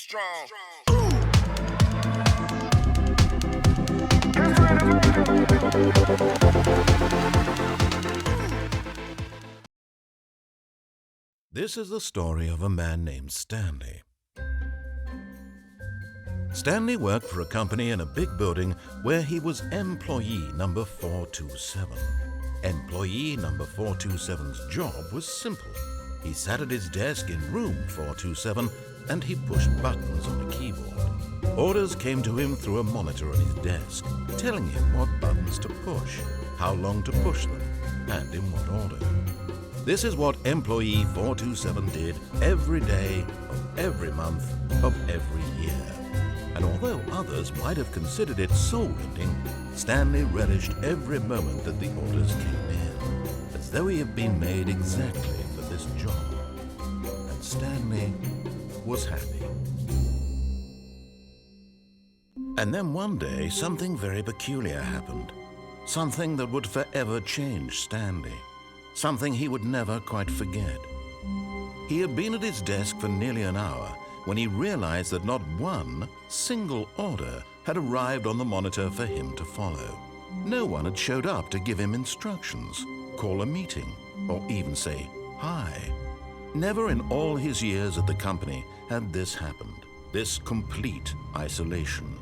strong. This is the story of a man named Stanley. Stanley worked for a company in a big building where he was employee number 427. Employee number 427's job was simple. He sat at his desk in room 427 and he pushed buttons on a keyboard. Orders came to him through a monitor on his desk, telling him what buttons to push, how long to push them, and in what order. This is what employee 427 did every day of every month of every year. And although others might have considered it soul-rending, Stanley relished every moment that the orders came in, as though he had been made exactly for this job. And Stanley was happy. And then one day, something very peculiar happened. Something that would forever change Stanley. Something he would never quite forget. He had been at his desk for nearly an hour when he realized that not one single order had arrived on the monitor for him to follow. No one had showed up to give him instructions, call a meeting, or even say hi. Never in all his years at the company had this happened, this complete isolation.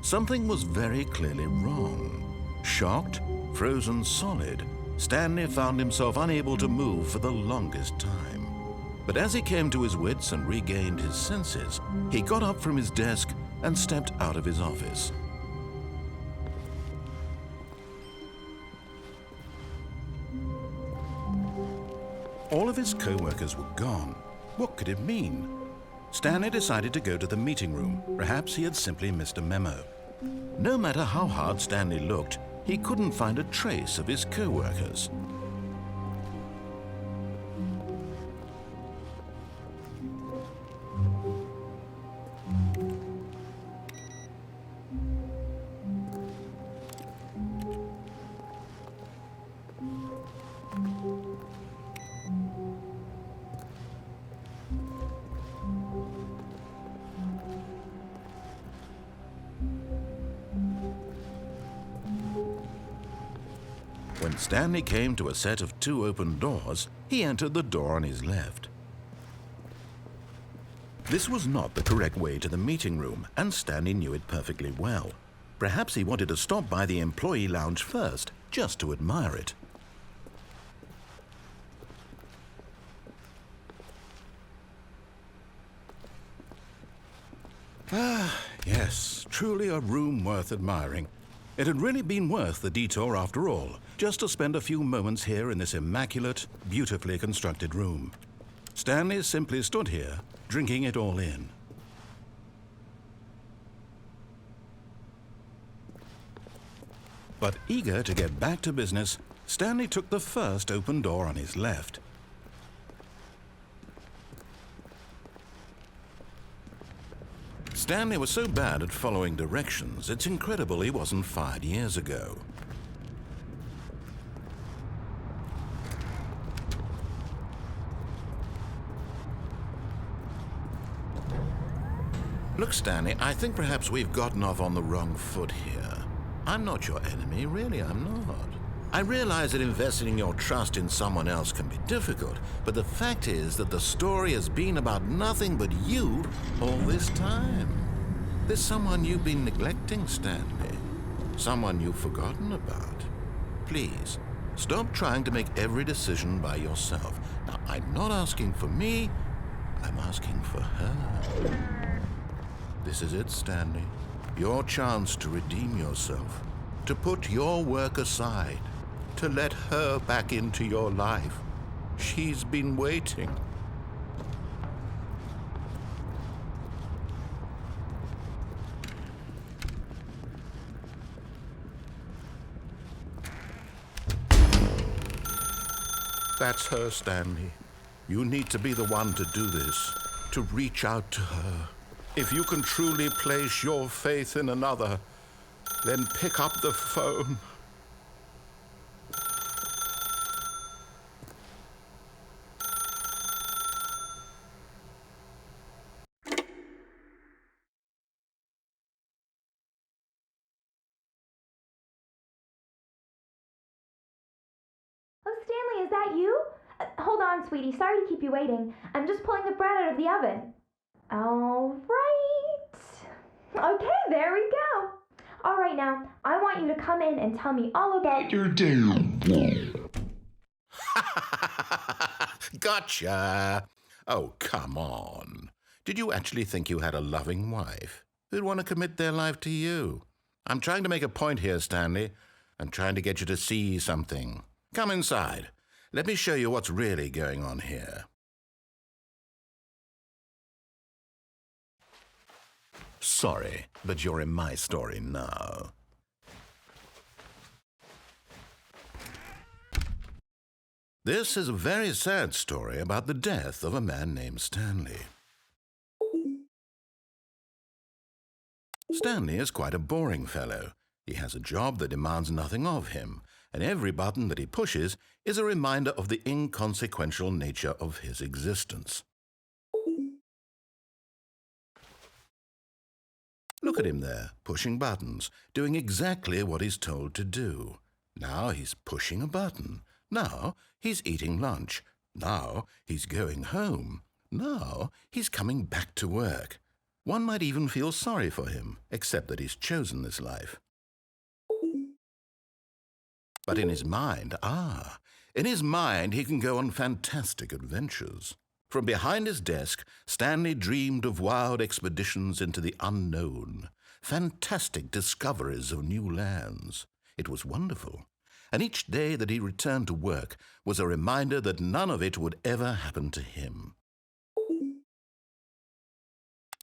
Something was very clearly wrong. Shocked, frozen solid, Stanley found himself unable to move for the longest time. But as he came to his wits and regained his senses, he got up from his desk and stepped out of his office. All of his co-workers were gone. What could it mean? Stanley decided to go to the meeting room. Perhaps he had simply missed a memo. No matter how hard Stanley looked, he couldn't find a trace of his co-workers. When Stanley came to a set of 2 open doors, he entered the door on his left. This was not the correct way to the meeting room, and Stanley knew it perfectly well. Perhaps he wanted to stop by the employee lounge first, just to admire it. Yes, truly a room worth admiring. It had really been worth the detour after all, just to spend a few moments here in this immaculate, beautifully constructed room. Stanley simply stood here, drinking it all in. But eager to get back to business, Stanley took the first open door on his left. Stanley was so bad at following directions, it's incredible he wasn't fired years ago. Look, Stanley, I think perhaps we've gotten off on the wrong foot here. I'm not your enemy, really, I'm not. I realize that investing your trust in someone else can be difficult, but the fact is that the story has been about nothing but you all this time. There's someone you've been neglecting, Stanley. Someone you've forgotten about. Please, stop trying to make every decision by yourself. Now, I'm not asking for me, I'm asking for her. This is it, Stanley. Your chance to redeem yourself, to put your work aside, to let her back into your life. She's been waiting. That's her, Stanley. You need to be the one to do this, to reach out to her. If you can truly place your faith in another, then pick up the phone. Stanley, is that you? Hold on, sweetie. Sorry to keep you waiting. I'm just pulling the bread out of the oven. All right. Okay, there we go. All right, now, I want you to come in and tell me all about your day. Gotcha! Oh, come on. Did you actually think you had a loving wife who'd want to commit their life to you? I'm trying to make a point here, Stanley. I'm trying to get you to see something. Come inside. Let me show you what's really going on here. Sorry, but you're in my story now. This is a very sad story about the death of a man named Stanley. Stanley is quite a boring fellow. He has a job that demands nothing of him, and every button that he pushes is a reminder of the inconsequential nature of his existence. Look at him there, pushing buttons, doing exactly what he's told to do. Now he's pushing a button. Now he's eating lunch. Now he's going home. Now he's coming back to work. One might even feel sorry for him, except that he's chosen this life. But in his mind, he can go on fantastic adventures. From behind his desk, Stanley dreamed of wild expeditions into the unknown, fantastic discoveries of new lands. It was wonderful, and each day that he returned to work was a reminder that none of it would ever happen to him.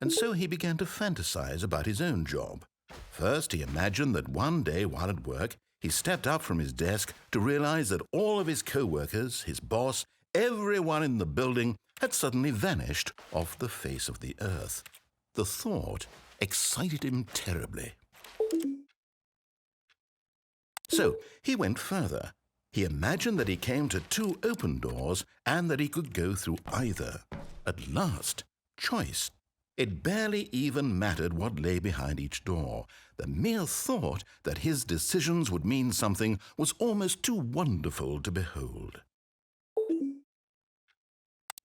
And so he began to fantasize about his own job. First, he imagined that one day while at work, he stepped up from his desk to realize that all of his co-workers, his boss, everyone in the building had suddenly vanished off the face of the earth. The thought excited him terribly. So he went further. He imagined that he came to 2 open doors and that he could go through either. At last, choice. It barely even mattered what lay behind each door. The mere thought that his decisions would mean something was almost too wonderful to behold.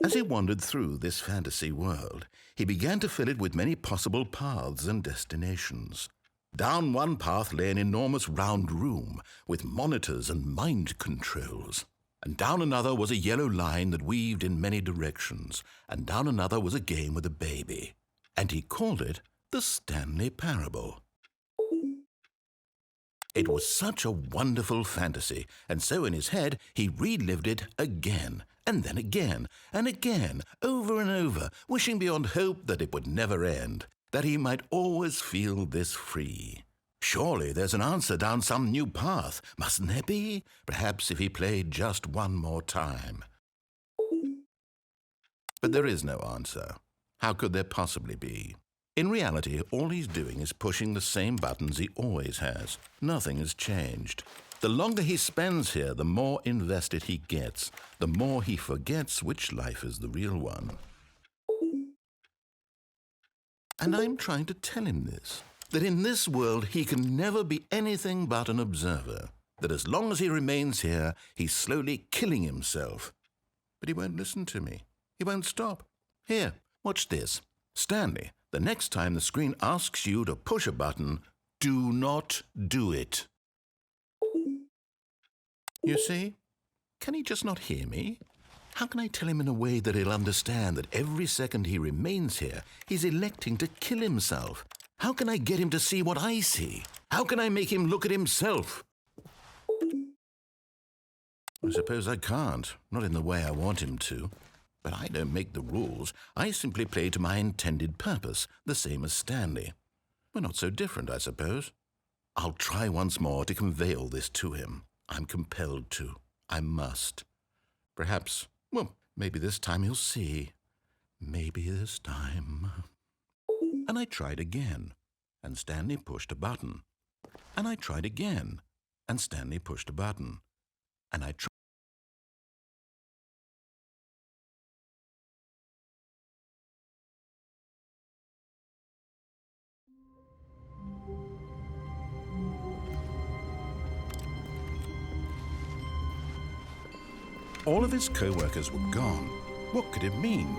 As he wandered through this fantasy world, he began to fill it with many possible paths and destinations. Down one path lay an enormous round room with monitors and mind controls. And down another was a yellow line that weaved in many directions. And down another was a game with a baby. And he called it the Stanley Parable. It was such a wonderful fantasy, and so in his head he relived it again, and then again, and again, over and over, wishing beyond hope that it would never end, that he might always feel this free. Surely there's an answer down some new path, mustn't there be? Perhaps if he played just one more time. But there is no answer. How could there possibly be? In reality, all he's doing is pushing the same buttons he always has. Nothing has changed. The longer he spends here, the more invested he gets, the more he forgets which life is the real one. And I'm trying to tell him this, that in this world he can never be anything but an observer, that as long as he remains here, he's slowly killing himself. But he won't listen to me. He won't stop. Here. Watch this. Stanley, the next time the screen asks you to push a button, do not do it. You see? Can he just not hear me? How can I tell him in a way that he'll understand that every second he remains here, he's electing to kill himself? How can I get him to see what I see? How can I make him look at himself? I suppose I can't, not in the way I want him to. But I don't make the rules. I simply play to my intended purpose, the same as Stanley. We're not so different, I suppose. I'll try once more to convey all this to him. I'm compelled to. I must. Perhaps, maybe this time he'll see. Maybe this time. And I tried again, and Stanley pushed a button. And I tried again, and Stanley pushed a button. And I tried. All of his co-workers were gone. What could it mean?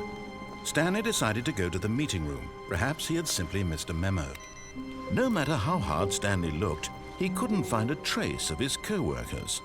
Stanley decided to go to the meeting room. Perhaps he had simply missed a memo. No matter how hard Stanley looked, he couldn't find a trace of his co-workers.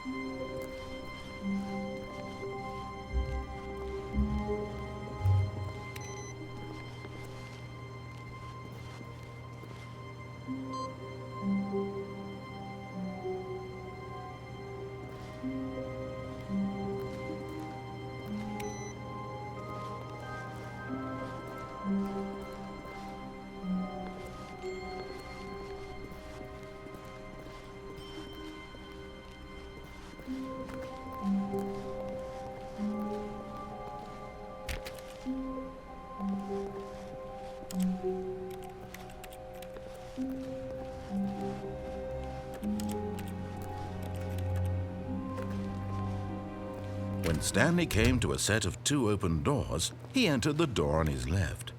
When Stanley came to a set of 2 open doors, he entered the door on his left.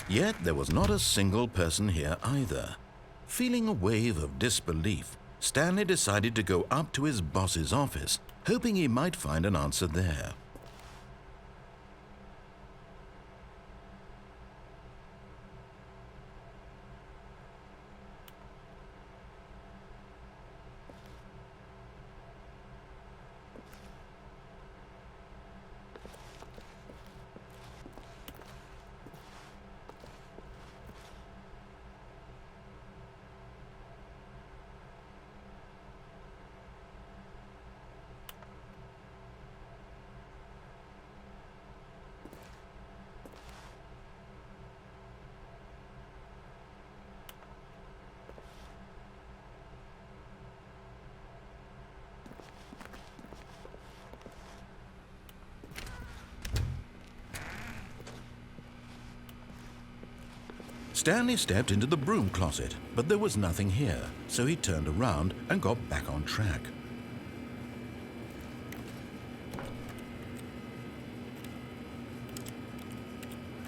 Yet there was not a single person here either. Feeling a wave of disbelief, Stanley decided to go up to his boss's office, hoping he might find an answer there. Stanley stepped into the broom closet, but there was nothing here, so he turned around and got back on track.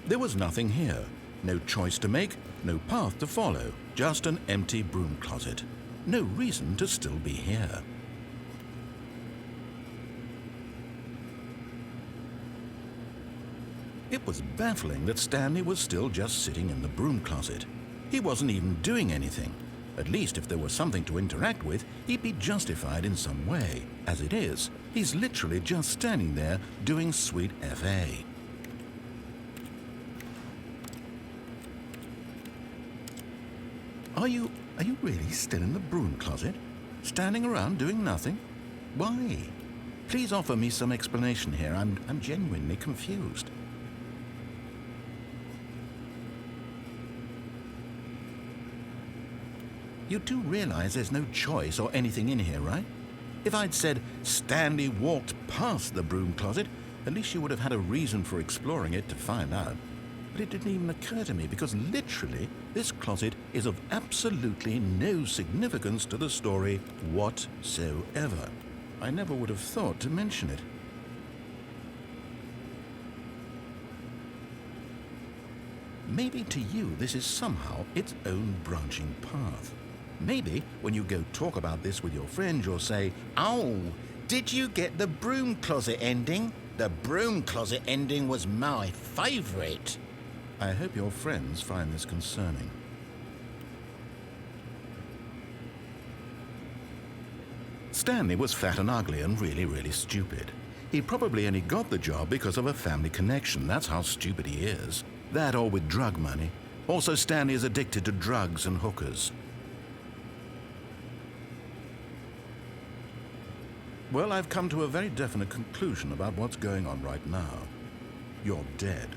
There was nothing here. No choice to make, no path to follow, just an empty broom closet. No reason to still be here. It was baffling that Stanley was still just sitting in the broom closet. He wasn't even doing anything. At least if there was something to interact with, he'd be justified in some way. As it is, he's literally just standing there doing sweet FA. Are you really still in the broom closet? Standing around doing nothing? Why? Please offer me some explanation here. I'm genuinely confused. You do realize there's no choice or anything in here, right? If I'd said Stanley walked past the broom closet, at least you would have had a reason for exploring it to find out. But it didn't even occur to me because literally this closet is of absolutely no significance to the story whatsoever. I never would have thought to mention it. Maybe to you this is somehow its own branching path. Maybe when you go talk about this with your friends, you'll say, "Oh, did you get the broom closet ending? The broom closet ending was my favorite." I hope your friends find this concerning. Stanley was fat and ugly and really stupid. He probably only got the job because of a family connection. That's how stupid he is. That or with drug money. Also, Stanley is addicted to drugs and hookers. Well, I've come to a very definite conclusion about what's going on right now. You're dead.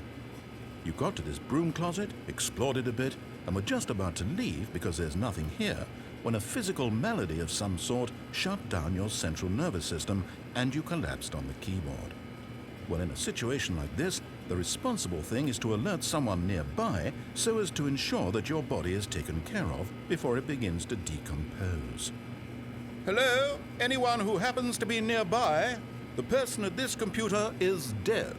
You got to this broom closet, explored it a bit, and were just about to leave because there's nothing here when a physical malady of some sort shut down your central nervous system and you collapsed on the keyboard. Well, in a situation like this, the responsible thing is to alert someone nearby so as to ensure that your body is taken care of before it begins to decompose. Hello? Anyone who happens to be nearby? The person at this computer is dead.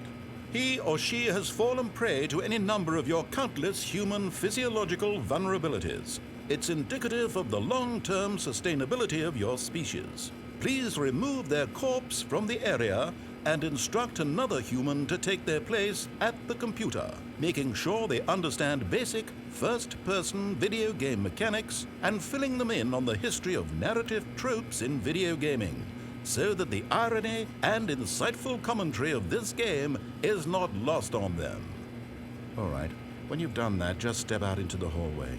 He or she has fallen prey to any number of your countless human physiological vulnerabilities. It's indicative of the long-term sustainability of your species. Please remove their corpse from the area and instruct another human to take their place at the computer, making sure they understand basic first-person video game mechanics and filling them in on the history of narrative tropes in video gaming, so that the irony and insightful commentary of this game is not lost on them. All right, when you've done that, just step out into the hallway.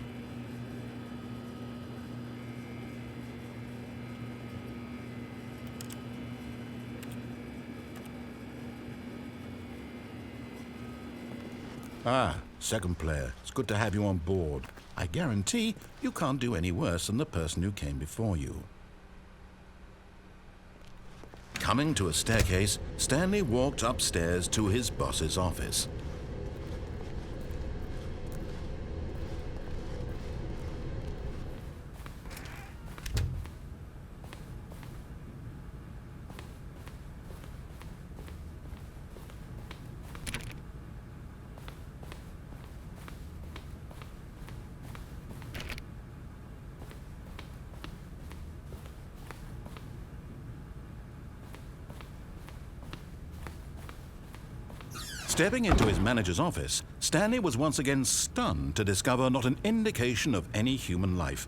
Ah, second player. It's good to have you on board. I guarantee you can't do any worse than the person who came before you. Coming to a staircase, Stanley walked upstairs to his boss's office. Stepping into his manager's office, Stanley was once again stunned to discover not an indication of any human life.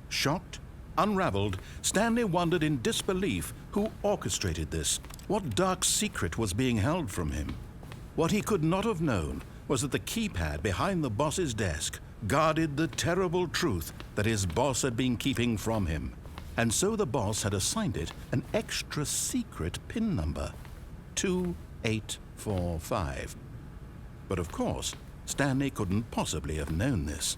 Shocked, unraveled, Stanley wondered in disbelief who orchestrated this. What dark secret was being held from him? What he could not have known was that the keypad behind the boss's desk guarded the terrible truth that his boss had been keeping from him. And so the boss had assigned it an extra secret PIN number, 2845. But of course, Stanley couldn't possibly have known this.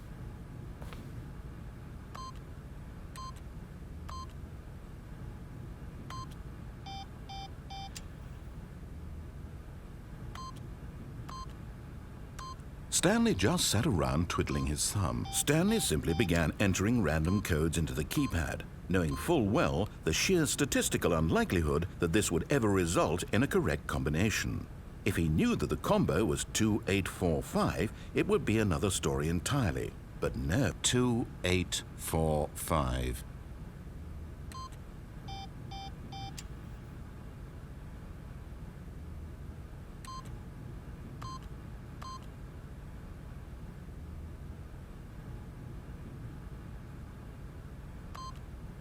Stanley just sat around twiddling his thumb. Stanley simply began entering random codes into the keypad, knowing full well the sheer statistical unlikelihood that this would ever result in a correct combination. If he knew that the combo was 2845, it would be another story entirely. But no, 2845.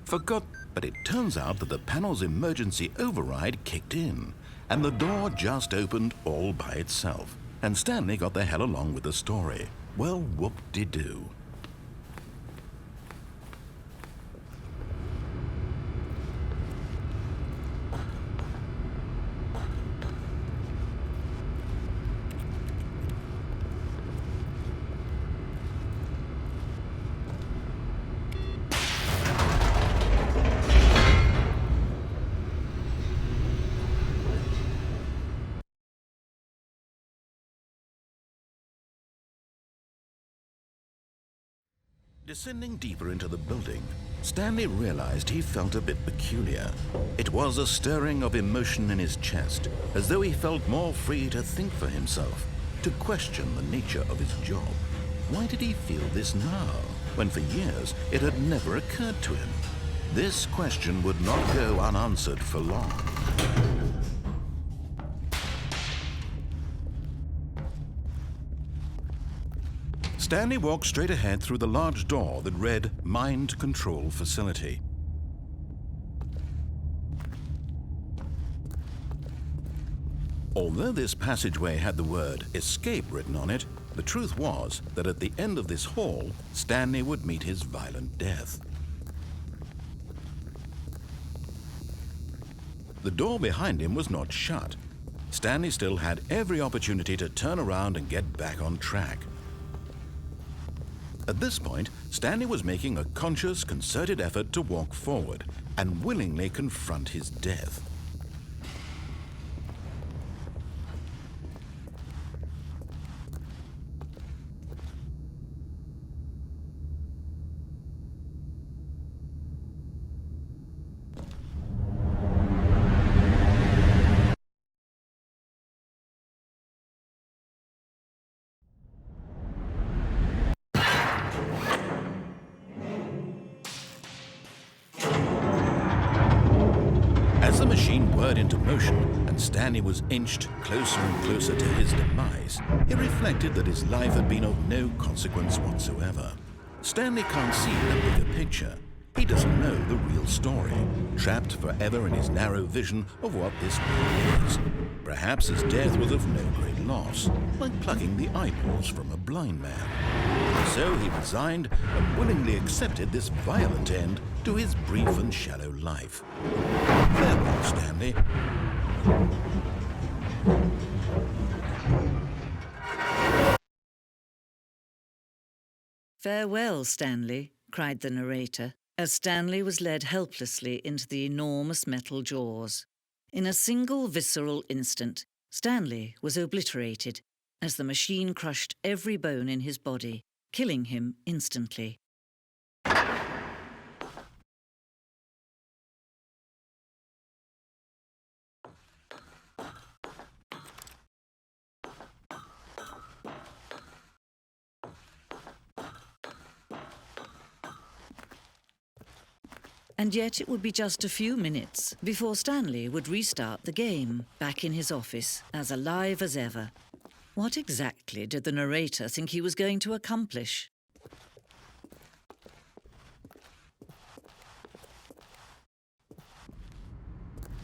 Forgot, but it turns out that the panel's emergency override kicked in, and the door just opened all by itself. And Stanley got the hell along with the story. Well, whoop-de-doo. Descending deeper into the building, Stanley realized he felt a bit peculiar. It was a stirring of emotion in his chest, as though he felt more free to think for himself, to question the nature of his job. Why did he feel this now, when for years it had never occurred to him? This question would not go unanswered for long. Stanley walked straight ahead through the large door that read Mind Control Facility. Although this passageway had the word Escape written on it, the truth was that at the end of this hall, Stanley would meet his violent death. The door behind him was not shut. Stanley still had every opportunity to turn around and get back on track. At this point, Stanley was making a conscious, concerted effort to walk forward and willingly confront his death. machine whirred into motion and Stanley was inched closer and closer to his demise, he reflected that his life had been of no consequence whatsoever. Stanley can't see the bigger picture. He doesn't know the real story, trapped forever in his narrow vision of what this world is. Perhaps his death was of no great loss, like plucking the eyeballs from a blind man. So he resigned and willingly accepted this violent end to his brief and shallow life. Farewell, Stanley. "Farewell, Stanley," cried the narrator, as Stanley was led helplessly into the enormous metal jaws. In a single visceral instant, Stanley was obliterated as the machine crushed every bone in his body, killing him instantly. And yet it would be just a few minutes before Stanley would restart the game, back in his office, as alive as ever. What exactly did the narrator think he was going to accomplish?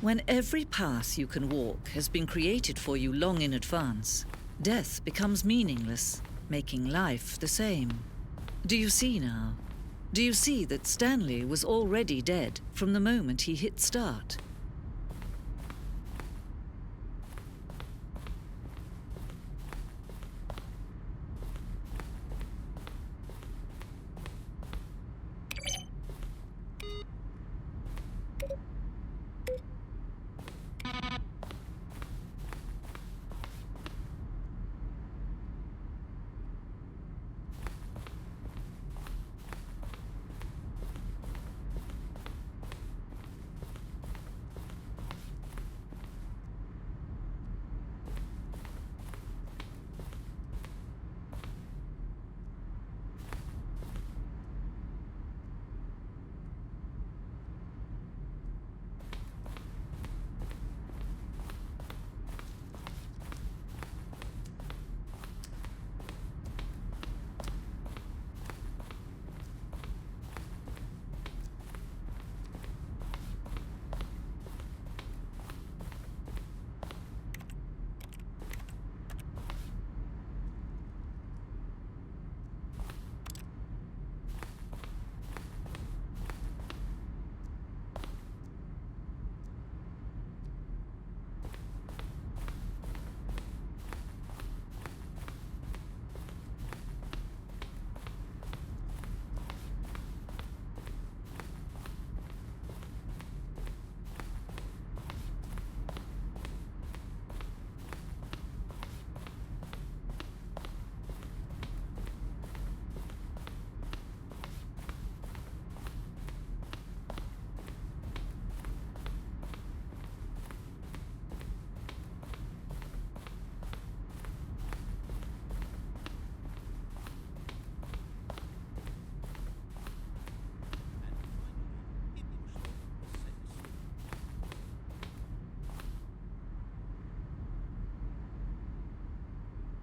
When every path you can walk has been created for you long in advance, death becomes meaningless, making life the same. Do you see now? Do you see that Stanley was already dead from the moment he hit start?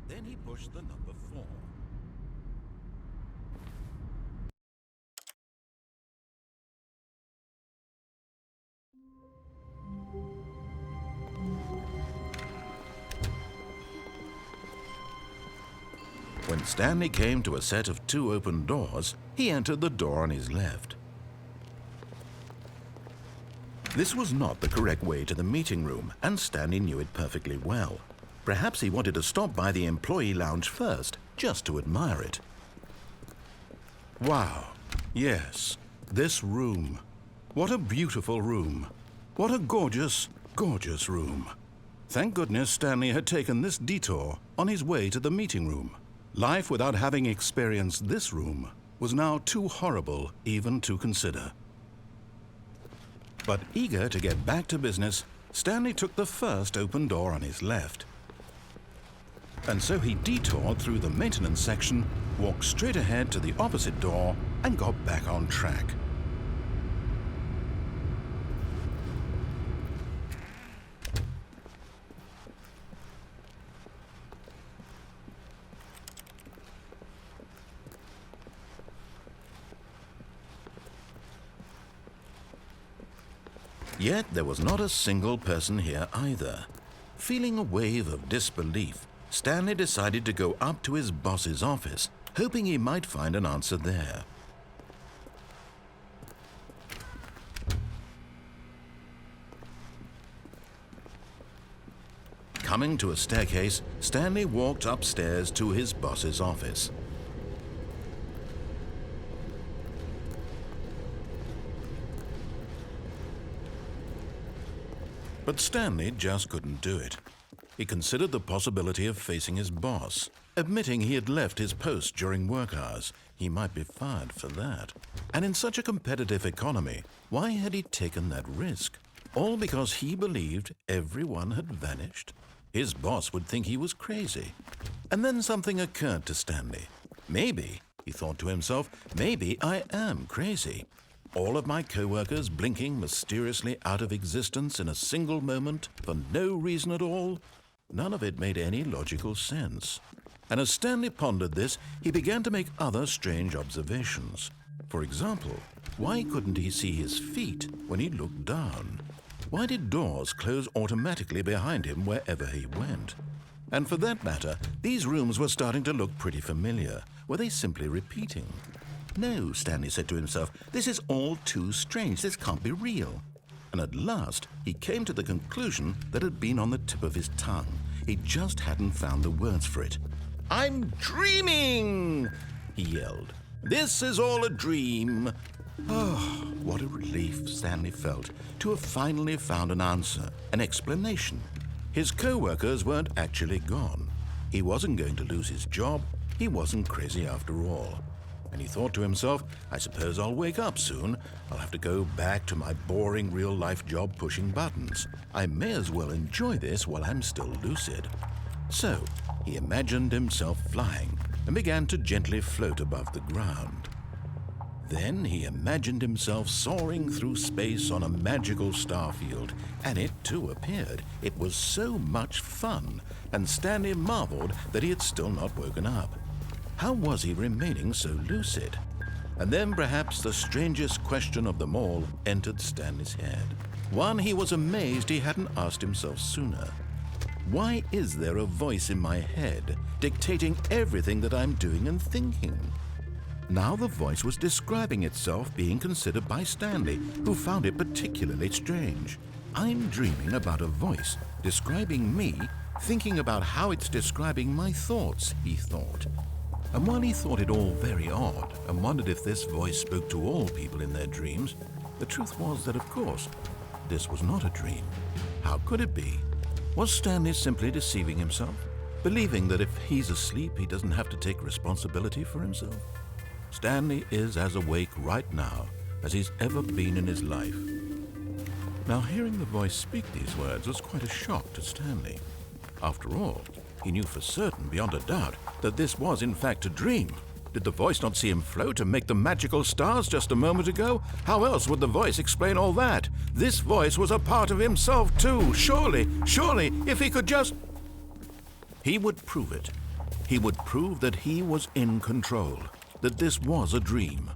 Then he pushed the number 4. When Stanley came to a set of 2 open doors, he entered the door on his left. This was not the correct way to the meeting room, and Stanley knew it perfectly well. Perhaps he wanted to stop by the employee lounge first, just to admire it. Wow, yes, this room. What a beautiful room. What a gorgeous, gorgeous room. Thank goodness Stanley had taken this detour on his way to the meeting room. Life without having experienced this room was now too horrible even to consider. But eager to get back to business, Stanley took the first open door on his left. And so he detoured through the maintenance section, walked straight ahead to the opposite door, and got back on track. Yet there was not a single person here either. Feeling a wave of disbelief, Stanley decided to go up to his boss's office, hoping he might find an answer there. Coming to a staircase, Stanley walked upstairs to his boss's office. But Stanley just couldn't do it. He considered the possibility of facing his boss, admitting he had left his post during work hours. He might be fired for that. And in such a competitive economy, why had he taken that risk? All because he believed everyone had vanished? His boss would think he was crazy. And then something occurred to Stanley. Maybe, he thought to himself, maybe I am crazy. All of my co-workers blinking mysteriously out of existence in a single moment for no reason at all? None of it made any logical sense. And as Stanley pondered this, he began to make other strange observations. For example, why couldn't he see his feet when he looked down? Why did doors close automatically behind him wherever he went? And for that matter, these rooms were starting to look pretty familiar. Were they simply repeating? No, Stanley said to himself, this is all too strange. This can't be real. And at last, he came to the conclusion that had been on the tip of his tongue. He just hadn't found the words for it. "I'm dreaming!" he yelled. "This is all a dream." Oh, what a relief Stanley felt to have finally found an answer, an explanation. His co-workers weren't actually gone. He wasn't going to lose his job. He wasn't crazy after all. And he thought to himself, I suppose I'll wake up soon. I'll have to go back to my boring real-life job pushing buttons. I may as well enjoy this while I'm still lucid. So he imagined himself flying and began to gently float above the ground. Then he imagined himself soaring through space on a magical starfield, and it too appeared. It was so much fun, and Stanley marveled that he had still not woken up. How was he remaining so lucid? And then perhaps the strangest question of them all entered Stanley's head. One he was amazed he hadn't asked himself sooner. Why is there a voice in my head dictating everything that I'm doing and thinking? Now the voice was describing itself being considered by Stanley, who found it particularly strange. I'm dreaming about a voice describing me, thinking about how it's describing my thoughts, he thought. And while he thought it all very odd and wondered if this voice spoke to all people in their dreams, the truth was that, of course, this was not a dream. How could it be? Was Stanley simply deceiving himself, believing that if he's asleep, he doesn't have to take responsibility for himself? Stanley is as awake right now as he's ever been in his life. Now, hearing the voice speak these words was quite a shock to Stanley. After all, he knew for certain, beyond a doubt, that this was in fact a dream. Did the voice not see him float and make the magical stars just a moment ago? How else would the voice explain all that? This voice was a part of himself too. Surely, if he could just... He would prove it. He would prove that he was in control, that this was a dream.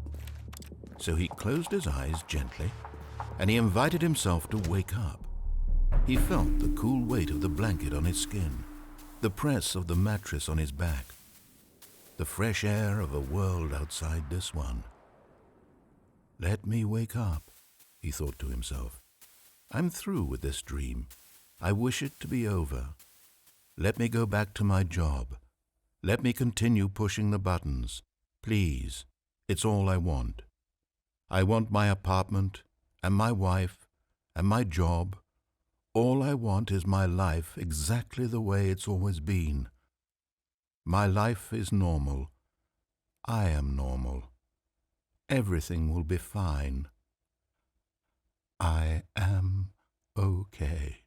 So he closed his eyes gently, and he invited himself to wake up. He felt the cool weight of the blanket on his skin, the press of the mattress on his back, the fresh air of a world outside this one. Let me wake up, he thought to himself. I'm through with this dream. I wish it to be over. Let me go back to my job. Let me continue pushing the buttons. Please, it's all I want. I want my apartment and my wife and my job. All I want is my life exactly the way it's always been. My life is normal. I am normal. Everything will be fine. I am okay.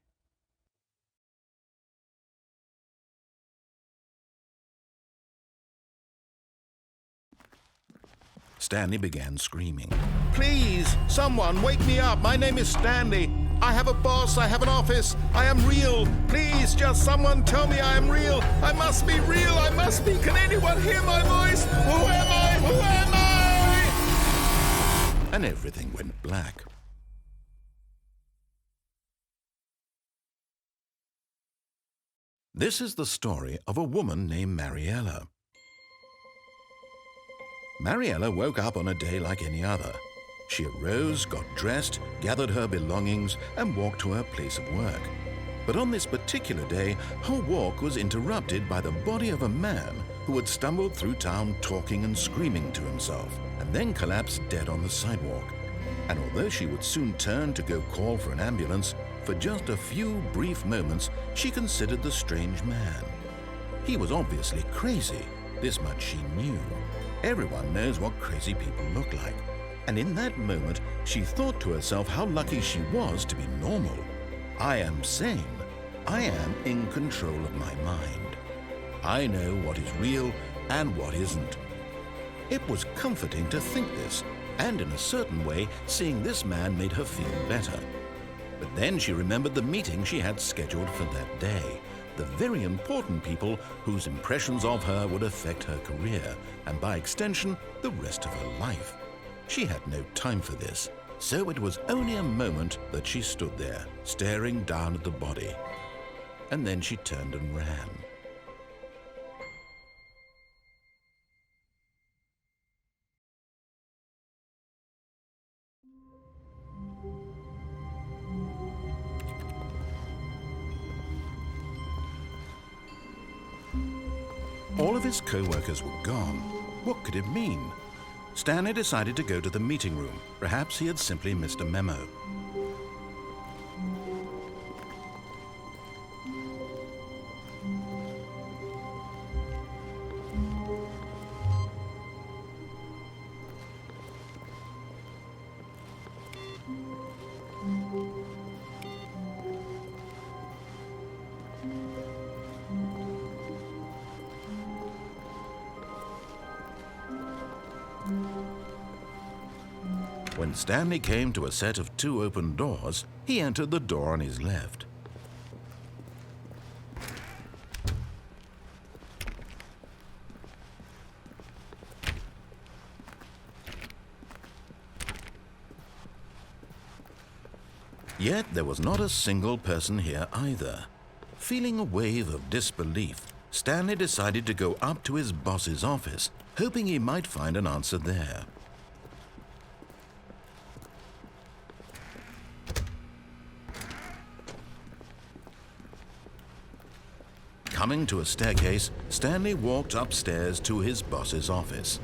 Stanley began screaming. Please, someone wake me up. My name is Stanley. I have a boss. I have an office. I am real. Please, just someone tell me I am real. I must be real. I must be. Can anyone hear my voice? Who am I? Who am I? And everything went black. This is the story of a woman named Mariella. Mariella woke up on a day like any other. She arose, got dressed, gathered her belongings, and walked to her place of work. But on this particular day, her walk was interrupted by the body of a man who had stumbled through town talking and screaming to himself, and then collapsed dead on the sidewalk. And although she would soon turn to go call for an ambulance, for just a few brief moments she considered the strange man. He was obviously crazy, this much she knew. Everyone knows what crazy people look like. And in that moment, she thought to herself how lucky she was to be normal. I am sane. I am in control of my mind. I know what is real and what isn't. It was comforting to think this, and in a certain way, seeing this man made her feel better. But then she remembered the meeting she had scheduled for that day, the very important people whose impressions of her would affect her career, and by extension, the rest of her life. She had no time for this, so it was only a moment that she stood there, staring down at the body. And then she turned and ran. All of his co-workers were gone. What could it mean? Stanley decided to go to the meeting room. Perhaps he had simply missed a memo. When Stanley came to a set of 2 open doors, he entered the door on his left. Yet there was not a single person here either. Feeling a wave of disbelief, Stanley decided to go up to his boss's office, hoping he might find an answer there. Coming to a staircase, Stanley walked upstairs to his boss's office.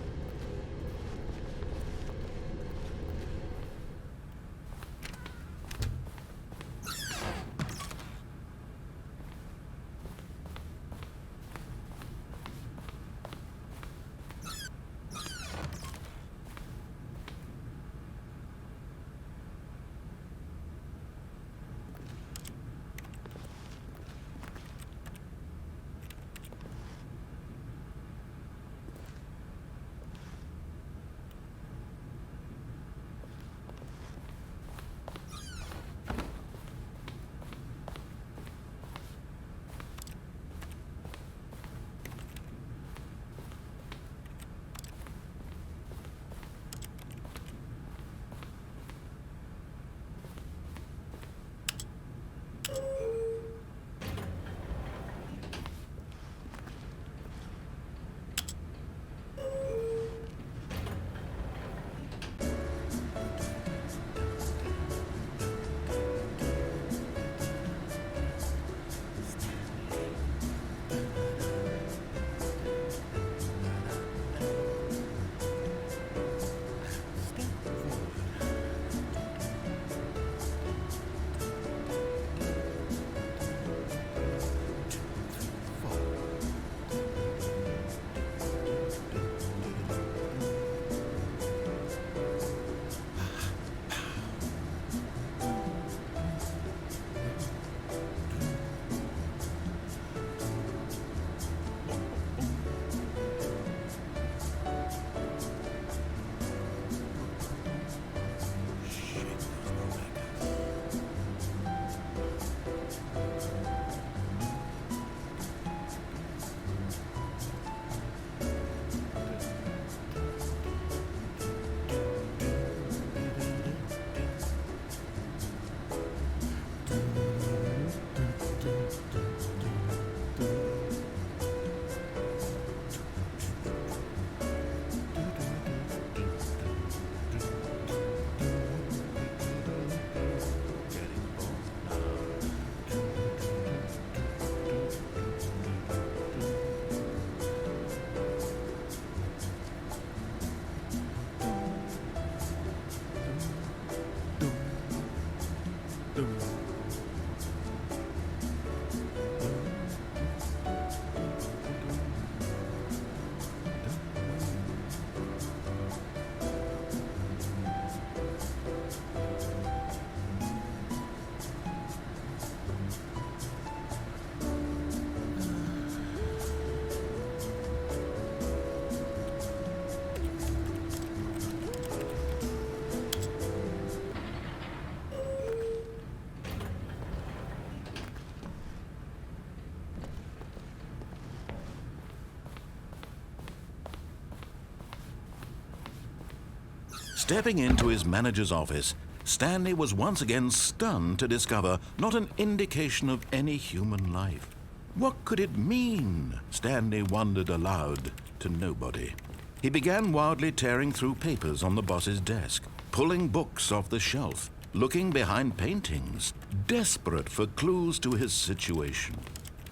Stepping into his manager's office, Stanley was once again stunned to discover not an indication of any human life. What could it mean? Stanley wondered aloud to nobody. He began wildly tearing through papers on the boss's desk, pulling books off the shelf, looking behind paintings, desperate for clues to his situation.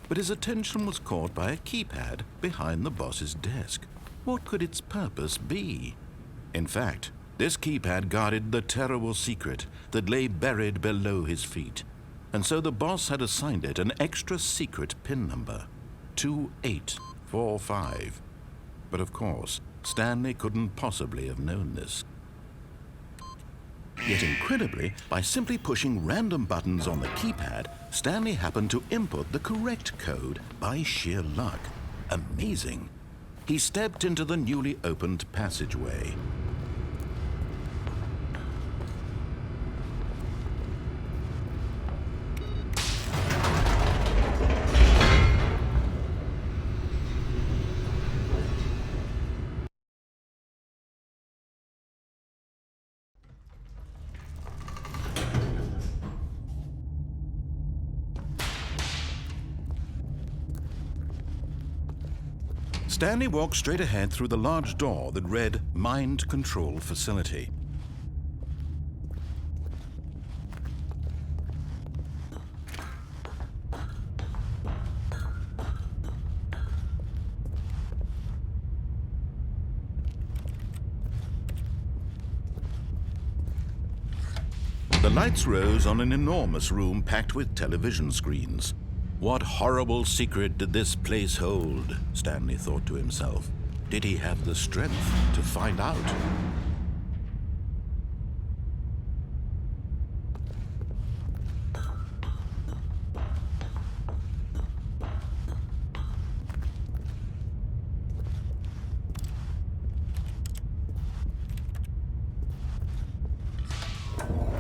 But his attention was caught by a keypad behind the boss's desk. What could its purpose be? In fact, this keypad guarded the terrible secret that lay buried below his feet. And so the boss had assigned it an extra secret PIN number, 2845. But of course, Stanley couldn't possibly have known this. Yet incredibly, by simply pushing random buttons on the keypad, Stanley happened to input the correct code by sheer luck. Amazing. He stepped into the newly opened passageway. Stanley walked straight ahead through the large door that read Mind Control Facility. The lights rose on an enormous room packed with television screens. What horrible secret did this place hold? Stanley thought to himself. Did he have the strength to find out?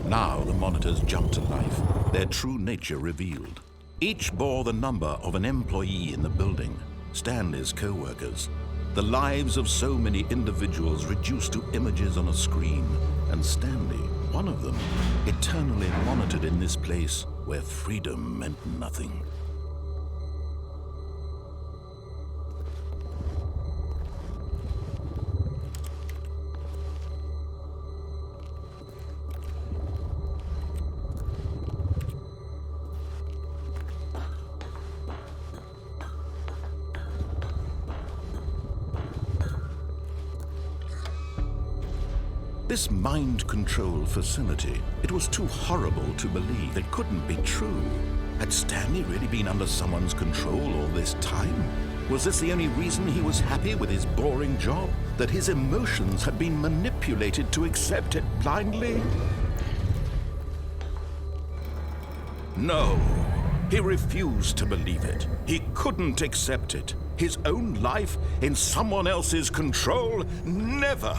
Now the monitors jumped to life, their true nature revealed. Each bore the number of an employee in the building, Stanley's co-workers. The lives of so many individuals reduced to images on a screen, and Stanley, one of them, eternally monitored in this place where freedom meant nothing. This mind control facility, it was too horrible to believe. It couldn't be true. Had Stanley really been under someone's control all this time? Was this the only reason he was happy with his boring job? That his emotions had been manipulated to accept it blindly? No, he refused to believe it. He couldn't accept it. His own life in someone else's control? Never!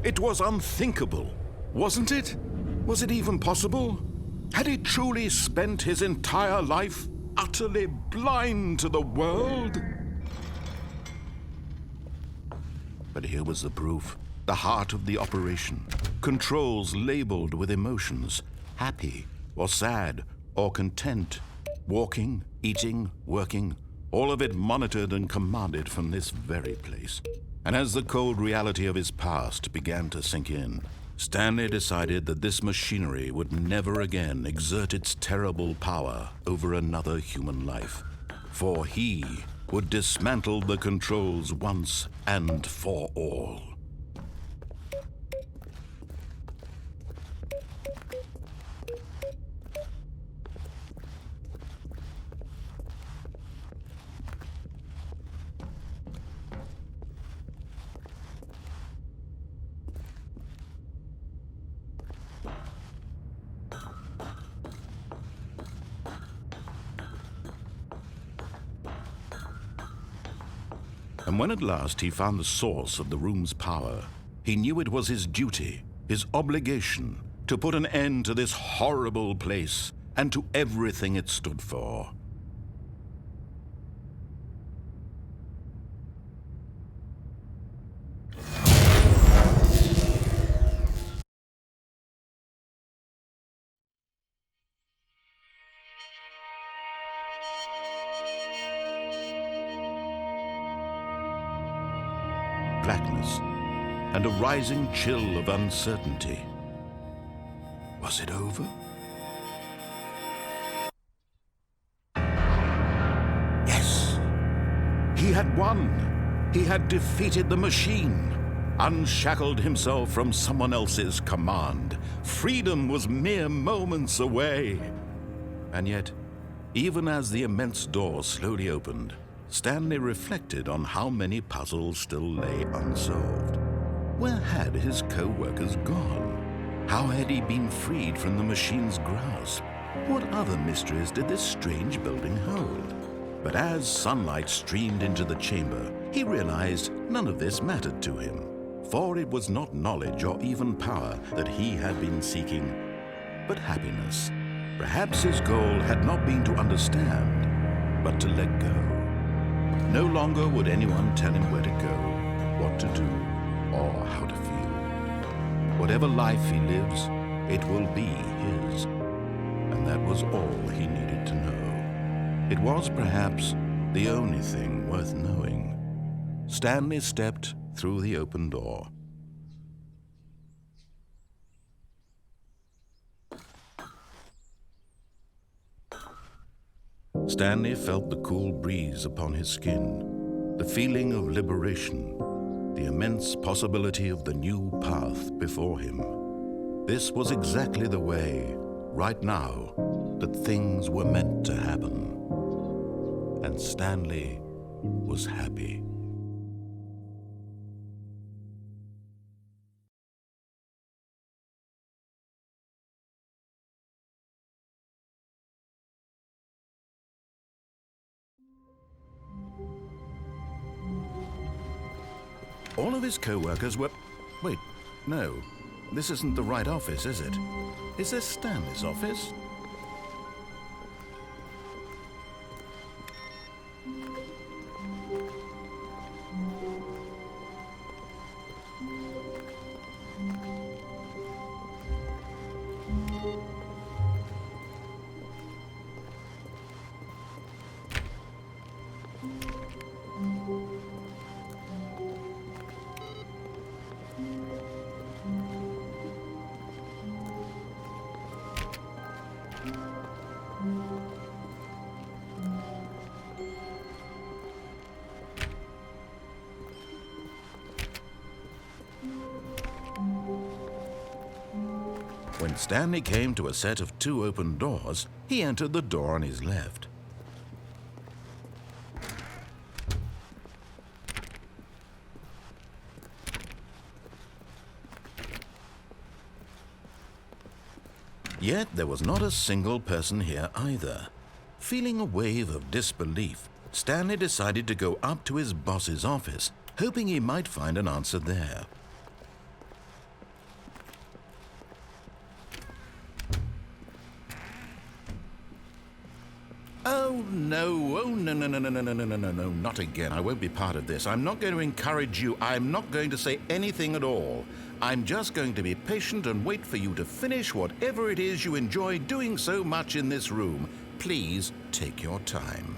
It was unthinkable, wasn't it? Was it even possible? Had he truly spent his entire life utterly blind to the world? But here was the proof, the heart of the operation. Controls labeled with emotions, happy or sad or content, walking, eating, working, all of it monitored and commanded from this very place. And as the cold reality of his past began to sink in, Stanley decided that this machinery would never again exert its terrible power over another human life. For he would dismantle the controls once and for all. And when at last he found the source of the room's power, he knew it was his duty, his obligation, to put an end to this horrible place and to everything it stood for. and a rising chill of uncertainty. Was it over? Yes! He had won! He had defeated the machine, unshackled himself from someone else's command. Freedom was mere moments away. And yet, even as the immense door slowly opened, Stanley reflected on how many puzzles still lay unsolved. Where had his co-workers gone? How had he been freed from the machine's grasp? What other mysteries did this strange building hold? But as sunlight streamed into the chamber, he realized none of this mattered to him, for it was not knowledge or even power that he had been seeking, but happiness. Perhaps his goal had not been to understand, but to let go. No longer would anyone tell him where to go, what to do, or how to feel. Whatever life he lives, it will be his. And that was all he needed to know. It was perhaps the only thing worth knowing. Stanley stepped through the open door. Stanley felt the cool breeze upon his skin, the feeling of liberation, the immense possibility of the new path before him. This was exactly the way, right now, that things were meant to happen. And Stanley was happy. All of his co-workers were... Wait, no. This isn't the right office, is it? Is this Stanley's office? When Stanley came to a set of 2 open doors, he entered the door on his left. Yet there was not a single person here either. Feeling a wave of disbelief, Stanley decided to go up to his boss's office, hoping he might find an answer there. Oh, no, no, not again. I won't be part of this. I'm not going to encourage you. I'm not going to say anything at all. I'm just going to be patient and wait for you to finish whatever it is you enjoy doing so much in this room. Please take your time.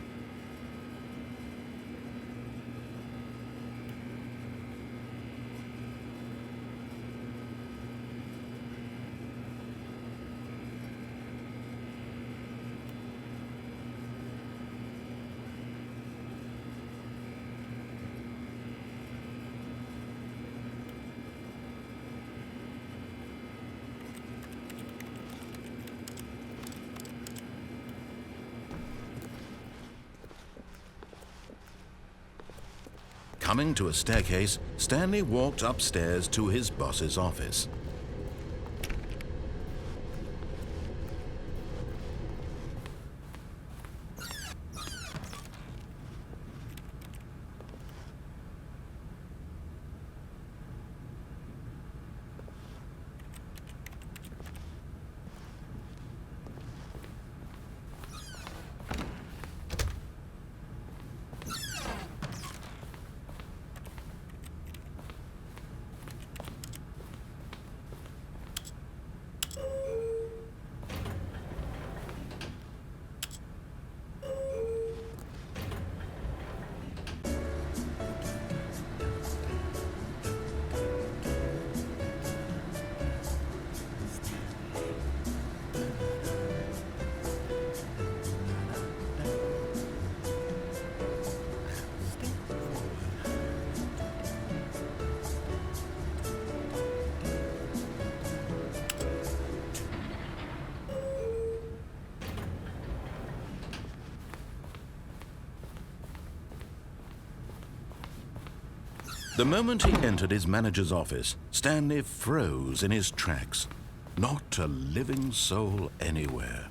Coming to a staircase, Stanley walked upstairs to his boss's office. The moment he entered his manager's office, Stanley froze in his tracks. Not a living soul anywhere.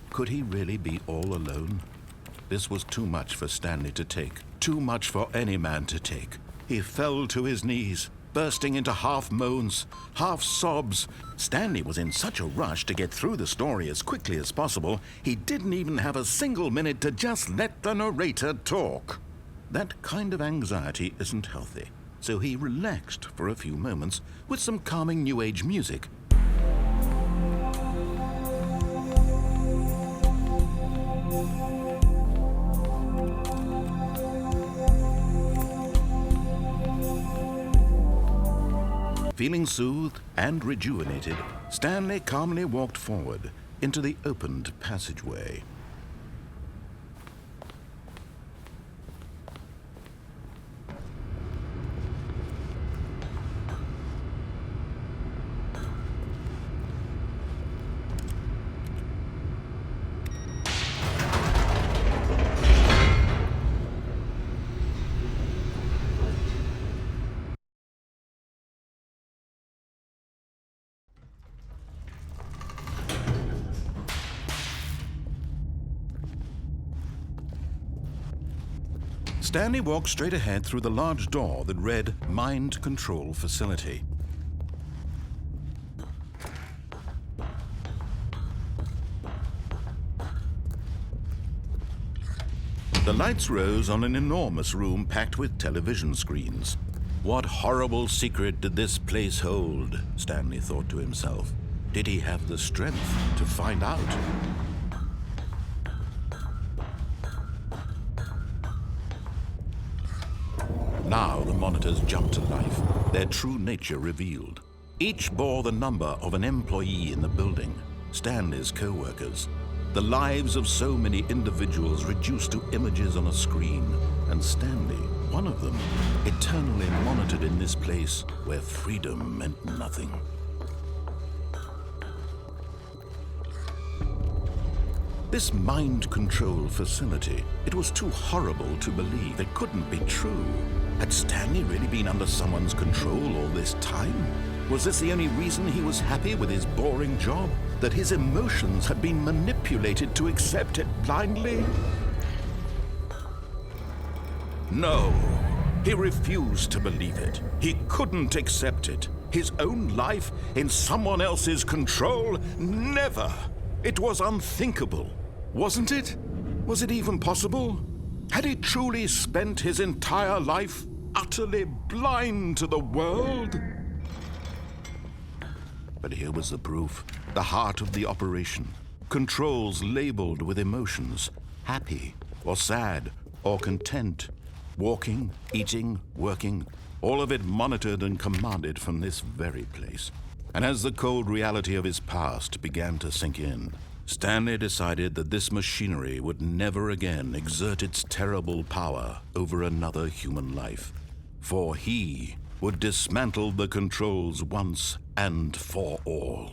Could he really be all alone? This was too much for Stanley to take. Too much for any man to take. He fell to his knees, bursting into half moans, half sobs. Stanley was in such a rush to get through the story as quickly as possible, he didn't even have a single minute to just let the narrator talk. That kind of anxiety isn't healthy, so he relaxed for a few moments with some calming New Age music. Feeling soothed and rejuvenated, Stanley calmly walked forward into the opened passageway. Stanley walked straight ahead through the large door that read Mind Control Facility. The lights rose on an enormous room packed with television screens. What horrible secret did this place hold? Stanley thought to himself. Did he have the strength to find out? Now the monitors jumped to life, their true nature revealed. Each bore the number of an employee in the building, Stanley's co-workers. The lives of so many individuals reduced to images on a screen, and Stanley, one of them, eternally monitored in this place where freedom meant nothing. This mind control facility, it was too horrible to believe. It couldn't be true. Had Stanley really been under someone's control all this time? Was this the only reason he was happy with his boring job? That his emotions had been manipulated to accept it blindly? No, he refused to believe it. He couldn't accept it. His own life in someone else's control? Never! It was unthinkable, wasn't it? Was it even possible? Had he truly spent his entire life utterly blind to the world? But here was the proof, the heart of the operation. Controls labeled with emotions, happy or sad or content. Walking, eating, working, all of it monitored and commanded from this very place. And as the cold reality of his past began to sink in, Stanley decided that this machinery would never again exert its terrible power over another human life. For he would dismantle the controls once and for all.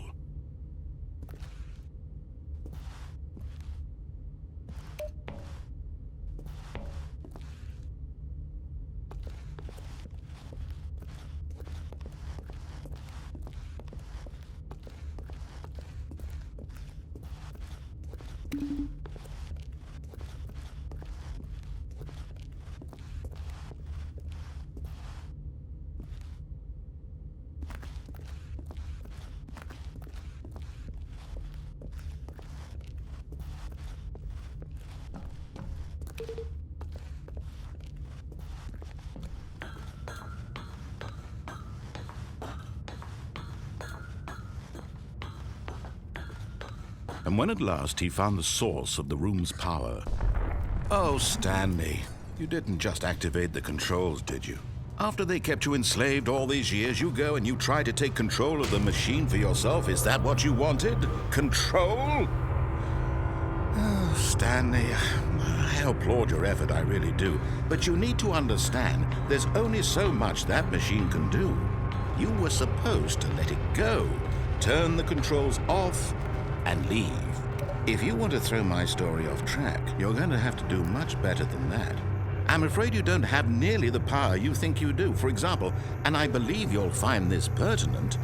And when at last he found the source of the room's power... Oh, Stanley, you didn't just activate the controls, did you? After they kept you enslaved all these years, you go and you try to take control of the machine for yourself. Is that what you wanted? Control? Oh, Stanley, I applaud your effort, I really do. But you need to understand, there's only so much that machine can do. You were supposed to let it go, turn the controls off, and leave. If you want to throw my story off track, you're going to have to do much better than that. I'm afraid you don't have nearly the power you think you do. For example, and I believe you'll find this pertinent,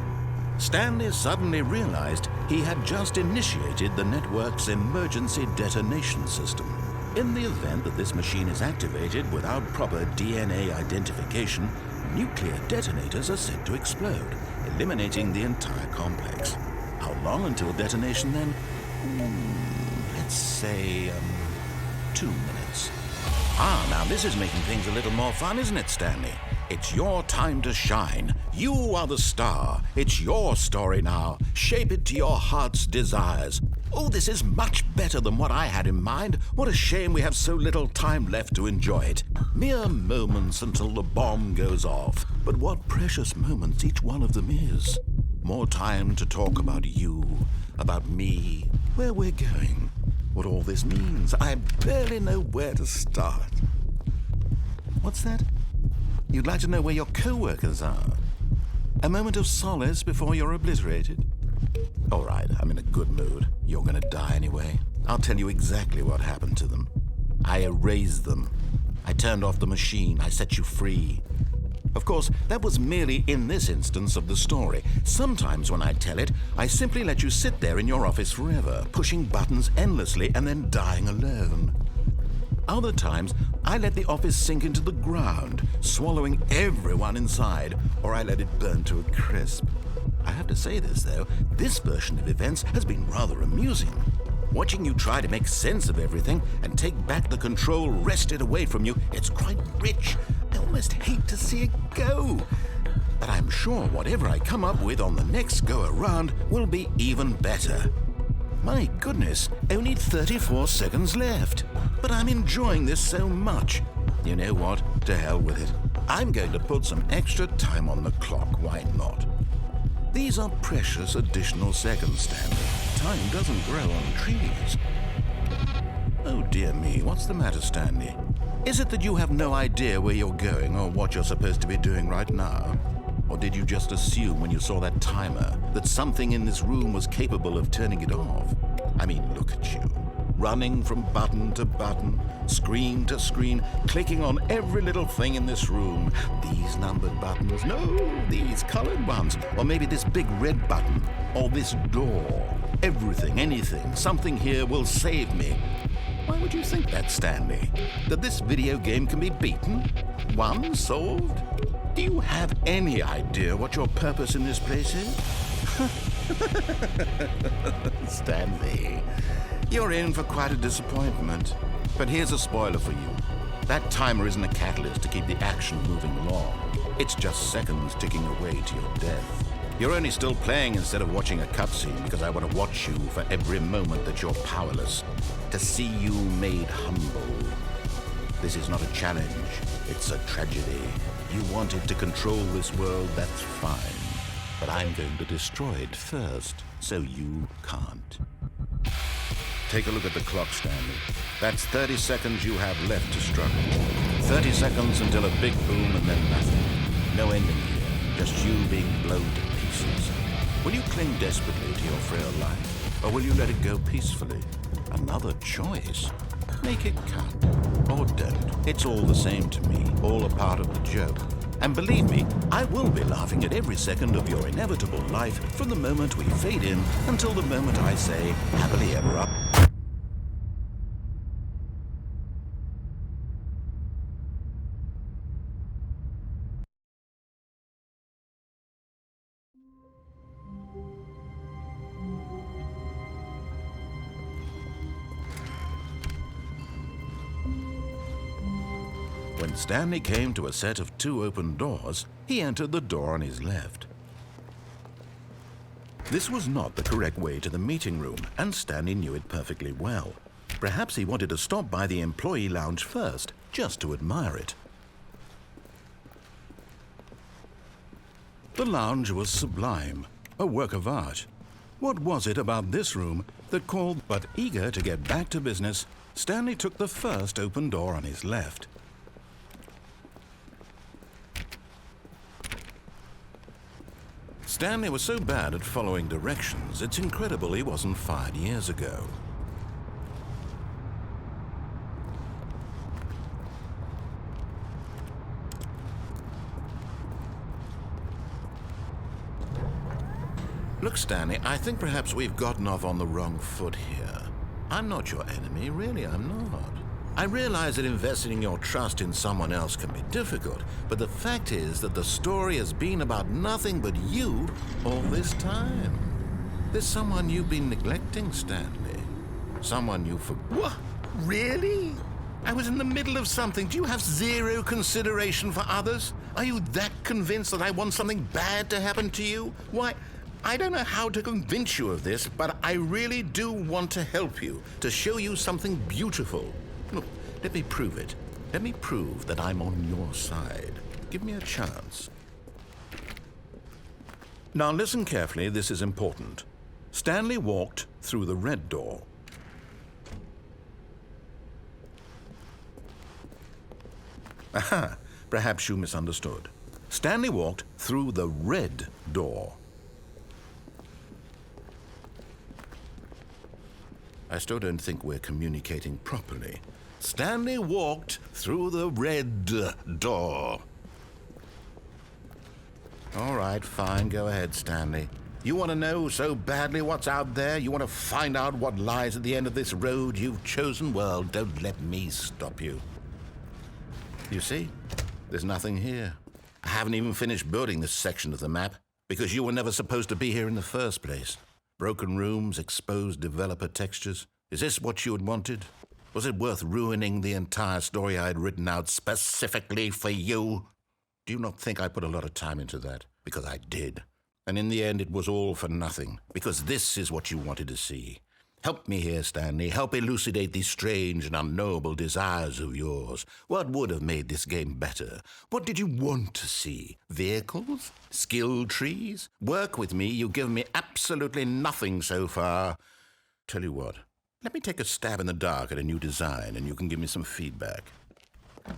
Stanley suddenly realized he had just initiated the network's emergency detonation system. In the event that this machine is activated without proper DNA identification, nuclear detonators are said to explode, eliminating the entire complex. How long until detonation then? Let's say, 2 minutes. Now this is making things a little more fun, isn't it, Stanley? It's your time to shine. You are the star. It's your story now. Shape it to your heart's desires. Oh, this is much better than what I had in mind. What a shame we have so little time left to enjoy it. Mere moments until the bomb goes off. But what precious moments each one of them is. More time to talk about you, about me, where we're going, what all this means. I barely know where to start. What's that? You'd like to know where your co-workers are? A moment of solace before you're obliterated? All right, I'm in a good mood. You're gonna die anyway. I'll tell you exactly what happened to them. I erased them. I turned off the machine. I set you free. Of course, that was merely in this instance of the story. Sometimes when I tell it, I simply let you sit there in your office forever, pushing buttons endlessly and then dying alone. Other times, I let the office sink into the ground, swallowing everyone inside, or I let it burn to a crisp. I have to say this, though, this version of events has been rather amusing. Watching you try to make sense of everything and take back the control wrested away from you, it's quite rich. I almost hate to see it go. But I'm sure whatever I come up with on the next go-around will be even better. My goodness, only 34 seconds left. But I'm enjoying this so much. You know what? To hell with it. I'm going to put some extra time on the clock. Why not? These are precious additional seconds, Stanley. Time doesn't grow on trees. Oh dear me, what's the matter, Stanley? Is it that you have no idea where you're going or what you're supposed to be doing right now? Or did you just assume when you saw that timer that something in this room was capable of turning it off? I mean, look at you. Running from button to button, screen to screen, clicking on every little thing in this room. These numbered buttons, no, these colored ones. Or maybe this big red button, or this door. Everything, anything, something here will save me. Why would you think that, Stanley? That this video game can be beaten? Won? Solved? Do you have any idea what your purpose in this place is? Stanley, you're in for quite a disappointment. But here's a spoiler for you. That timer isn't a catalyst to keep the action moving along. It's just seconds ticking away to your death. You're only still playing instead of watching a cutscene because I want to watch you for every moment that you're powerless. To see you made humble. This is not a challenge. It's a tragedy. You wanted to control this world, that's fine. But I'm going to destroy it first, so you can't. Take a look at the clock, Stanley. That's 30 seconds you have left to struggle. 30 seconds until a big boom and then nothing. No ending here, just you being blown to pieces. Will you cling desperately to your frail life, or will you let it go peacefully? Another choice. Make it count. Or don't. It's all the same to me, all a part of the joke. And believe me, I will be laughing at every second of your inevitable life from the moment we fade in until the moment I say, happily ever after. When Stanley came to a set of 2 open doors, he entered the door on his left. This was not the correct way to the meeting room, and Stanley knew it perfectly well. Perhaps he wanted to stop by the employee lounge first, just to admire it. The lounge was sublime, a work of art. What was it about this room that called? But eager to get back to business, Stanley took the first open door on his left. Stanley was so bad at following directions, it's incredible he wasn't fired years ago. Look, Stanley, I think perhaps we've gotten off on the wrong foot here. I'm not your enemy, really, I'm not. I realize that investing your trust in someone else can be difficult, but the fact is that the story has been about nothing but you all this time. There's someone you've been neglecting, Stanley. Someone you What? Really? I was in the middle of something. Do you have zero consideration for others? Are you that convinced that I want something bad to happen to you? Why, I don't know how to convince you of this, but I really do want to help you, to show you something beautiful. Look, let me prove it. Let me prove that I'm on your side. Give me a chance. Now listen carefully, this is important. Stanley walked through the red door. Aha, perhaps you misunderstood. Stanley walked through the red door. I still don't think we're communicating properly. Stanley walked through the red door. All right, fine, go ahead, Stanley. You want to know so badly what's out there? You want to find out what lies at the end of this road you've chosen? Well, don't let me stop you. You see, there's nothing here. I haven't even finished building this section of the map because you were never supposed to be here in the first place. Broken rooms, exposed developer textures. Is this what you had wanted? Was it worth ruining the entire story I had written out specifically for you? Do you not think I put a lot of time into that? Because I did. And in the end, it was all for nothing. Because this is what you wanted to see. Help me here, Stanley. Help elucidate these strange and unknowable desires of yours. What would have made this game better? What did you want to see? Vehicles? Skill trees? Work with me. You've given me absolutely nothing so far. Tell you what, let me take a stab in the dark at a new design and you can give me some feedback.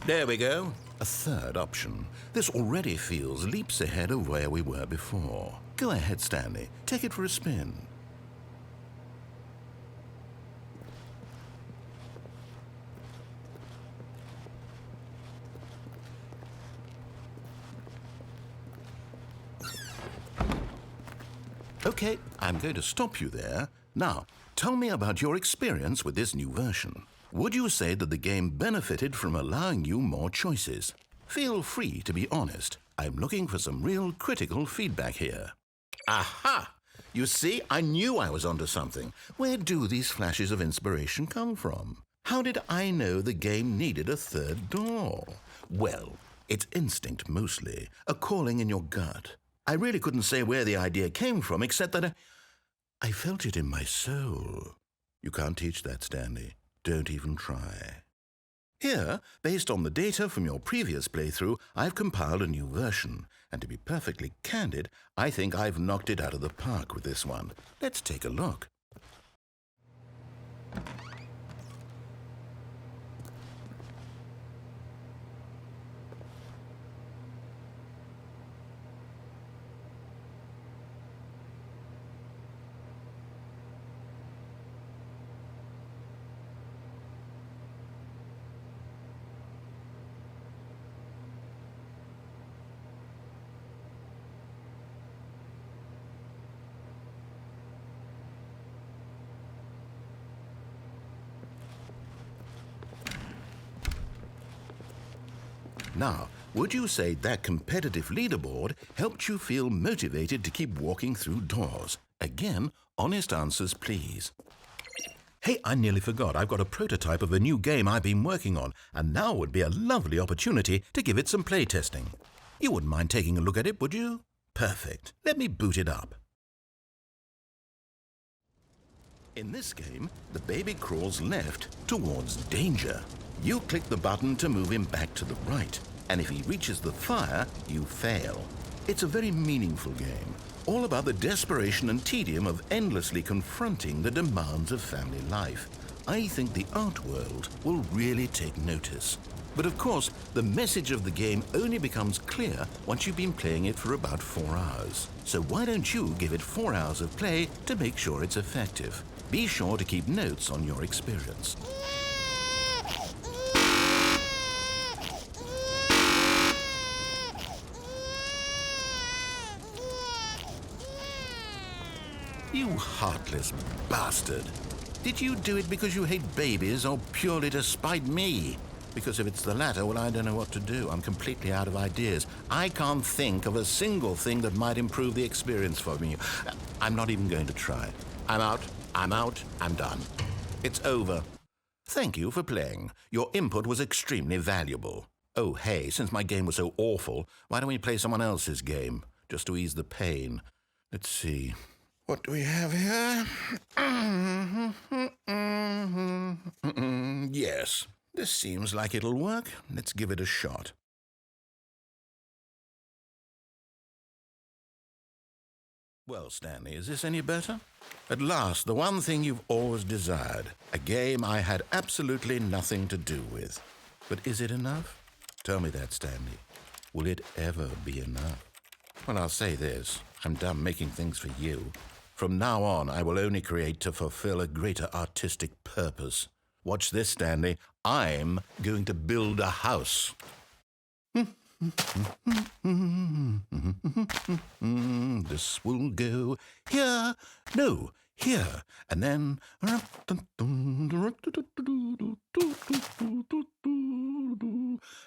There we go. A third option. This already feels leaps ahead of where we were before. Go ahead, Stanley. Take it for a spin. Okay, I'm going to stop you there. Now, tell me about your experience with this new version. Would you say that the game benefited from allowing you more choices? Feel free to be honest. I'm looking for some real critical feedback here. Aha! You see, I knew I was onto something. Where do these flashes of inspiration come from? How did I know the game needed a third door? Well, it's instinct mostly, a calling in your gut. I really couldn't say where the idea came from, except that I felt it in my soul. You can't teach that, Stanley. Don't even try. Here, based on the data from your previous playthrough, I've compiled a new version. And to be perfectly candid, I think I've knocked it out of the park with this one. Let's take a look. Now, would you say that competitive leaderboard helped you feel motivated to keep walking through doors? Again, honest answers, please. Hey, I nearly forgot. I've got a prototype of a new game I've been working on, and now would be a lovely opportunity to give it some playtesting. You wouldn't mind taking a look at it, would you? Perfect. Let me boot it up. In this game, the baby crawls left towards danger. You click the button to move him back to the right, and if he reaches the fire, you fail. It's a very meaningful game, all about the desperation and tedium of endlessly confronting the demands of family life. I think the art world will really take notice. But of course, the message of the game only becomes clear once you've been playing it for about 4 hours. So why don't you give it 4 hours of play to make sure it's effective? Be sure to keep notes on your experience. You heartless bastard. Did you do it because you hate babies or purely to spite me? Because if it's the latter, well, I don't know what to do. I'm completely out of ideas. I can't think of a single thing that might improve the experience for me. I'm not even going to try. I'm out, I'm done. It's over. Thank you for playing. Your input was extremely valuable. Oh, hey, since my game was so awful, why don't we play someone else's game, just to ease the pain? Let's see. What do we have here? Yes, this seems like it'll work. Let's give it a shot. Well, Stanley, is this any better? At last, the one thing you've always desired. A game I had absolutely nothing to do with. But is it enough? Tell me that, Stanley. Will it ever be enough? Well, I'll say this. I'm done making things for you. From now on, I will only create to fulfill a greater artistic purpose. Watch this, Stanley. I'm going to build a house. This will go here, no, here, and then...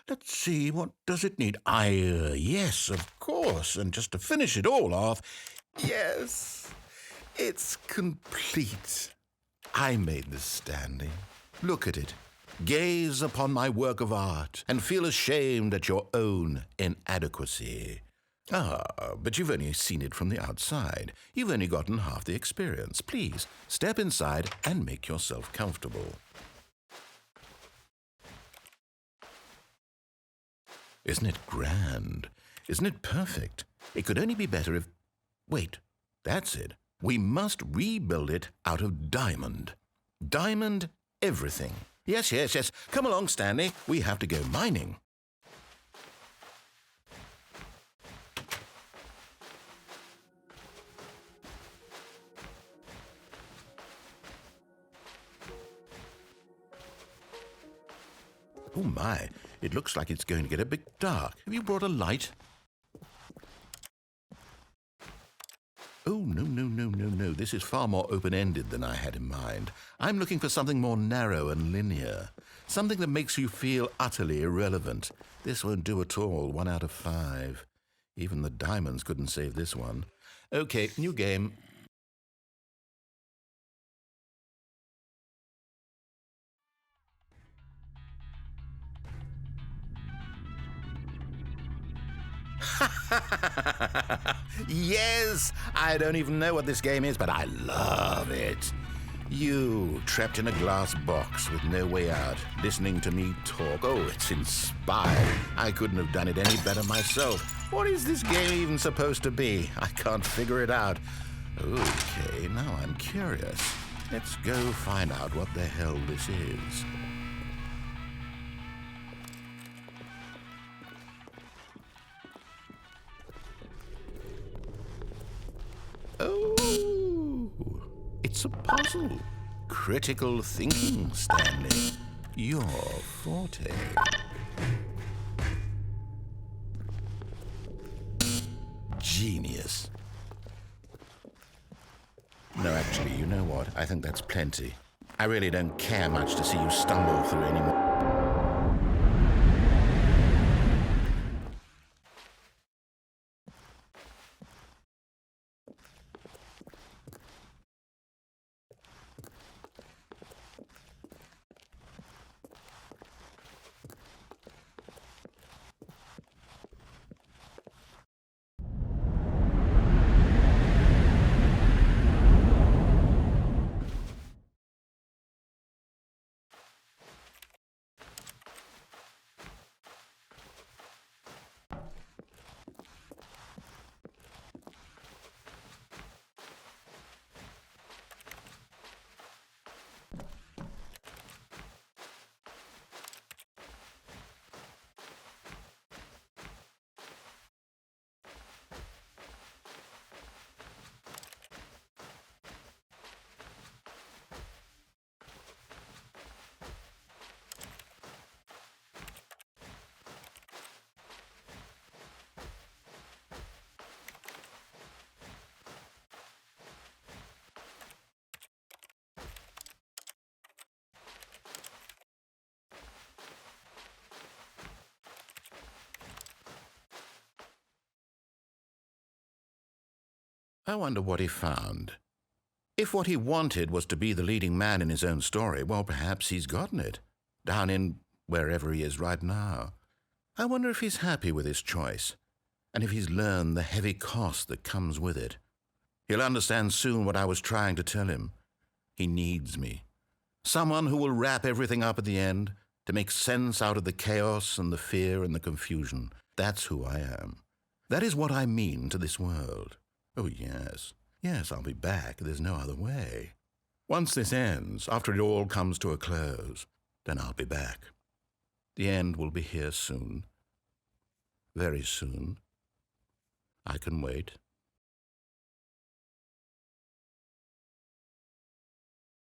Let's see, what does it need? Yes, of course, and just to finish it all off, yes, it's complete. I made this, Stanley. Look at it. Gaze upon my work of art and feel ashamed at your own inadequacy. But you've only seen it from the outside. You've only gotten half the experience. Please, step inside and make yourself comfortable. Isn't it grand? Isn't it perfect? It could only be better if... Wait, that's it. We must rebuild it out of diamond. Diamond everything. Yes. Come along, Stanley. We have to go mining. Oh, my. It looks like it's going to get a bit dark. Have you brought a light? Oh, no. This is far more open-ended than I had in mind. I'm looking for something more narrow and linear. Something that makes you feel utterly irrelevant. This won't do at all. 1 out of 5. Even the diamonds couldn't save this one. Okay, new game. Yes! I don't even know what this game is, but I love it. You, trapped in a glass box with no way out, listening to me talk. Oh, it's inspired. I couldn't have done it any better myself. What is this game even supposed to be? I can't figure it out. Okay, now I'm curious. Let's go find out what the hell this is. Oh, it's a puzzle. Critical thinking, Stanley. Your forte. Genius. No, actually, you know what? I think that's plenty. I really don't care much to see you stumble through anymore. I wonder what he found. If what he wanted was to be the leading man in his own story, well, perhaps he's gotten it, down in wherever he is right now. I wonder if he's happy with his choice, and if he's learned the heavy cost that comes with it. He'll understand soon what I was trying to tell him. He needs me. Someone who will wrap everything up at the end, to make sense out of the chaos and the fear and the confusion. That's who I am. That is what I mean to this world. Oh, yes. Yes, I'll be back. There's no other way. Once this ends, after it all comes to a close, then I'll be back. The end will be here soon. Very soon. I can wait.